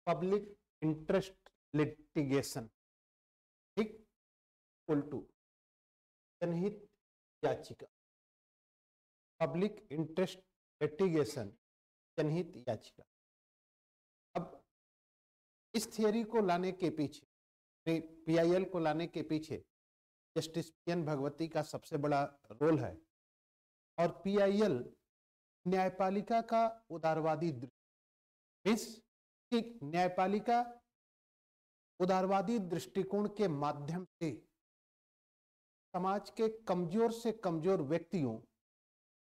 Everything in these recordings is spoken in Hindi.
पब्लिक इंटरेस्ट लिटिगेशन, ठीक, इक्वल टू जनहित याचिका। पब्लिक इंटरेस्ट लिटिगेशन, जनहित याचिका। अब इस थियरी को लाने के पीछे, पीआईएल को लाने के पीछे जस्टिस पीएन भगवती का सबसे बड़ा रोल है। और पीआईएल न्यायपालिका का उदारवादी न्यायपालिका उदारवादी दृष्टिकोण के माध्यम से समाज के कमजोर से कमजोर व्यक्तियों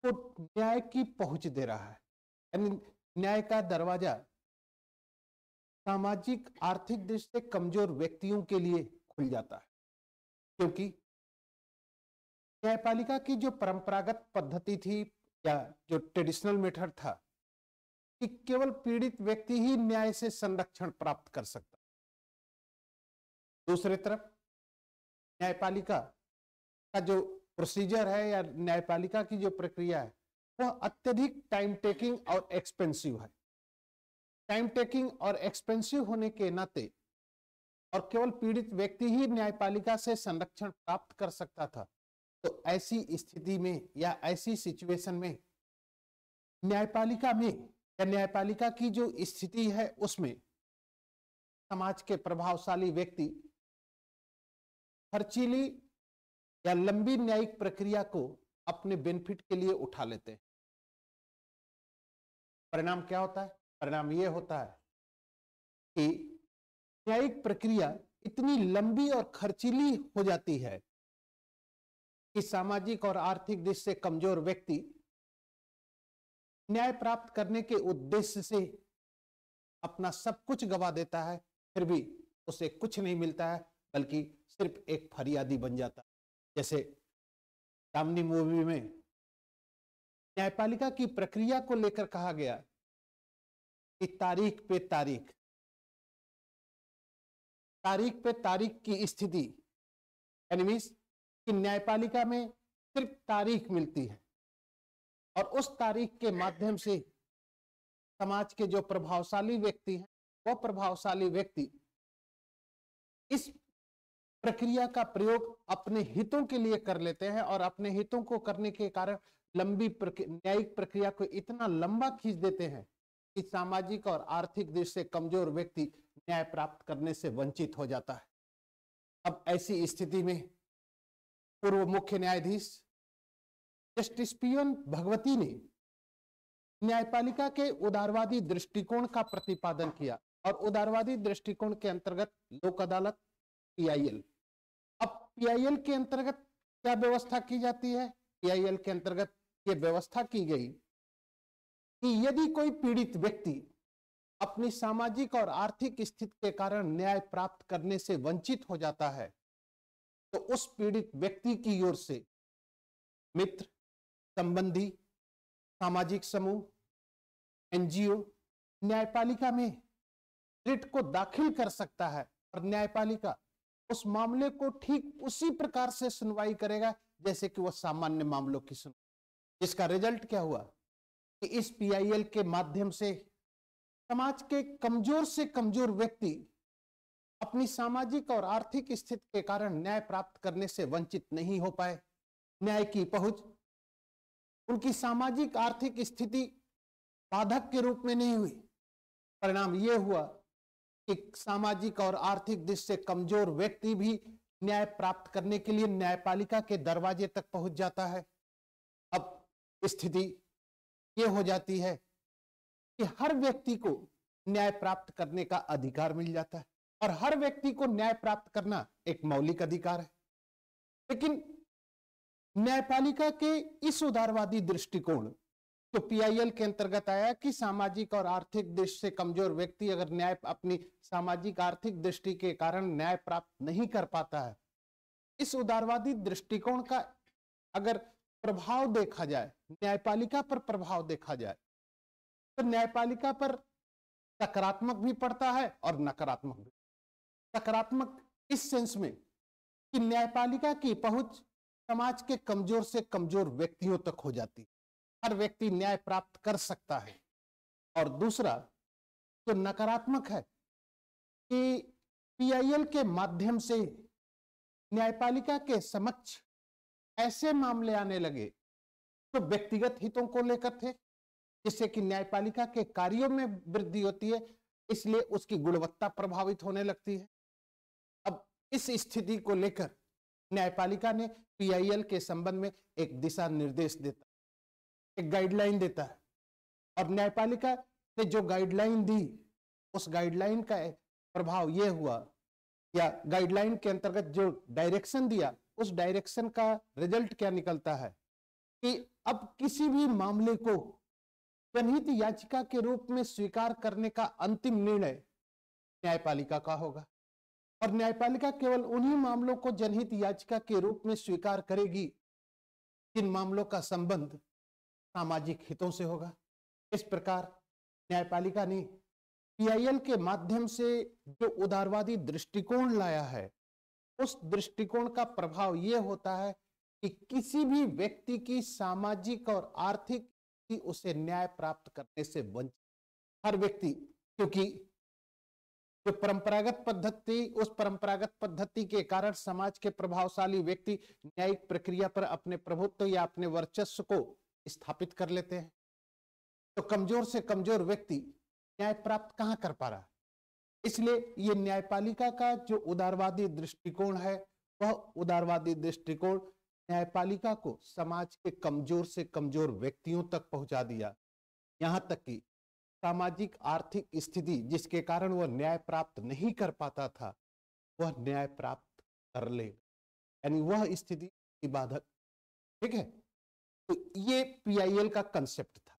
को न्याय की पहुंच दे रहा है। यानी न्याय का दरवाजा सामाजिक आर्थिक दृष्टि से कमजोर व्यक्तियों के लिए खुल जाता है, क्योंकि न्यायपालिका की जो परंपरागत पद्धति थी या जो ट्रेडिशनल मेथड था कि केवल पीड़ित व्यक्ति ही न्याय से संरक्षण प्राप्त कर सकता। दूसरी तरफ न्यायपालिका का जो प्रोसीजर है या न्यायपालिका की जो प्रक्रिया है वह अत्यधिक टाइम टेकिंग और एक्सपेंसिव है। टाइम टेकिंग और एक्सपेंसिव होने के नाते और केवल पीड़ित व्यक्ति ही न्यायपालिका से संरक्षण प्राप्त कर सकता था, तो ऐसी स्थिति में या ऐसी सिचुएशन में न्यायपालिका में या न्यायपालिका की जो स्थिति है उसमें समाज के प्रभावशाली व्यक्ति खर्चीली या लंबी न्यायिक प्रक्रिया को अपने बेनिफिट के लिए उठा लेते हैं। परिणाम क्या होता है? परिणाम यह होता है कि न्यायिक प्रक्रिया इतनी लंबी और खर्चीली हो जाती है कि सामाजिक और आर्थिक दृष्टि से कमजोर व्यक्ति न्याय प्राप्त करने के उद्देश्य से अपना सब कुछ गवा देता है, फिर भी उसे कुछ नहीं मिलता है, बल्कि सिर्फ एक फरियादी बन जाता है। जैसे दामिनी मूवी में न्यायपालिका की प्रक्रिया को लेकर कहा गया कि तारीख पे तारीख की स्थिति, यानी कि न्यायपालिका में सिर्फ तारीख मिलती है और उस तारीख के माध्यम से समाज के जो प्रभावशाली व्यक्ति हैं वह प्रभावशाली व्यक्ति इस प्रक्रिया का प्रयोग अपने हितों के लिए कर लेते हैं और अपने हितों को करने के कारण लंबी न्यायिक प्रक्रिया को इतना लंबा खींच देते हैं कि सामाजिक और आर्थिक दृष्टि से कमजोर व्यक्ति न्याय प्राप्त करने से वंचित हो जाता है। अब ऐसी स्थिति में पूर्व मुख्य न्यायाधीश जस्टिस पीएन भगवती ने न्यायपालिका के उदारवादी दृष्टिकोण का प्रतिपादन किया और उदारवादी दृष्टिकोण के अंतर्गत लोक अदालत पीआईएल। अब पीआईएल के अंतर्गत क्या व्यवस्था की जाती है? पीआईएल के अंतर्गत यह व्यवस्था की गई कि यदि कोई पीड़ित व्यक्ति अपनी सामाजिक और आर्थिक स्थिति के कारण न्याय प्राप्त करने से वंचित हो जाता है, तो उस पीड़ित व्यक्ति की ओर से मित्र, संबंधी, सामाजिक समूह, एनजीओ न्यायपालिका में रिट को दाखिल कर सकता है और न्यायपालिका उस मामले को ठीक उसी प्रकार से सुनवाई करेगा जैसे कि वह सामान्य मामलों की सुनवाई। इसका रिजल्ट क्या हुआ कि इस पीआईएल के माध्यम से समाज के कमजोर से कमजोर व्यक्ति अपनी सामाजिक और आर्थिक स्थिति के कारण न्याय प्राप्त करने से वंचित नहीं हो पाए। न्याय की पहुंच उनकी सामाजिक आर्थिक स्थिति बाधक के रूप में नहीं हुई। परिणाम यह हुआ कि सामाजिक और आर्थिक दृष्टि से कमजोर व्यक्ति भी न्याय प्राप्त करने के लिए न्यायपालिका के दरवाजे तक पहुंच जाता है। अब स्थिति यह हो जाती है कि हर व्यक्ति को न्याय प्राप्त करने का अधिकार मिल जाता है और हर व्यक्ति को न्याय प्राप्त करना एक मौलिक अधिकार है। लेकिन न्यायपालिका के इस उदारवादी दृष्टिकोण तो पीआईएल के अंतर्गत आया कि सामाजिक और आर्थिक दृष्टि से कमजोर व्यक्ति अगर न्याय अपनी सामाजिक आर्थिक दृष्टि के कारण न्याय प्राप्त नहीं कर पाता है, इस उदारवादी दृष्टिकोण का अगर प्रभाव देखा जाए, न्यायपालिका पर प्रभाव देखा जाए, तो न्यायपालिका पर सकारात्मक भी पड़ता है और नकारात्मक भी। सकारात्मक इस सेंस में कि न्यायपालिका की पहुंच समाज के कमजोर से कमजोर व्यक्तियों तक हो जाती है, हर व्यक्ति न्याय प्राप्त कर सकता है। और दूसरा जो नकारात्मक है कि पीआईएल के माध्यम से न्यायपालिका के समक्ष ऐसे मामले आने लगे जो व्यक्तिगत हितों को लेकर थे, जिससे कि न्यायपालिका के कार्यों में वृद्धि होती है, इसलिए उसकी गुणवत्ता प्रभावित होने लगती है। अब इस स्थिति को लेकर न्यायपालिका ने पीआईएल के संबंध में एक दिशा निर्देश देता, एक गाइडलाइन देता है, और न्यायपालिका ने जो गाइडलाइन दी, उस गाइडलाइन का प्रभाव यह हुआ, या गाइडलाइन के अंतर्गत जो डायरेक्शन दिया, उस डायरेक्शन का रिजल्ट क्या निकलता है कि अब किसी भी मामले को जनहित याचिका के रूप में स्वीकार करने का अंतिम निर्णय न्यायपालिका का होगा, और न्यायपालिका केवल उन्हीं मामलों को जनहित याचिका के रूप में स्वीकार करेगी जिन मामलों का संबंध सामाजिक हितों से होगा। इस प्रकार न्यायपालिका ने पीआईएल के माध्यम से जो उदारवादी दृष्टिकोण लाया है, उस दृष्टिकोण का प्रभाव यह होता है कि किसी भी व्यक्ति की सामाजिक और आर्थिक स्थिति उसे न्याय प्राप्त करने से वंचित, हर व्यक्ति, क्योंकि जो परंपरागत पद्धति, उस परंपरागत पद्धति के कारण समाज के प्रभावशाली व्यक्ति न्यायिक प्रक्रिया पर अपने प्रभुत्व या अपने वर्चस्व को स्थापित कर लेते हैं, तो कमजोर से कमजोर व्यक्ति न्याय प्राप्त कहां कर पा रहा है। इसलिए ये न्यायपालिका का जो उदारवादी दृष्टिकोण है, वह उदारवादी दृष्टिकोण न्यायपालिका को समाज के कमजोर से कमजोर व्यक्तियों तक पहुंचा दिया, यहां तक कि सामाजिक आर्थिक स्थिति जिसके कारण वह न्याय प्राप्त नहीं कर पाता था, वह न्याय प्राप्त कर लेगा, यानी वह स्थिति बाधक। ठीक है, तो ये पीआईएल का कंसेप्ट था।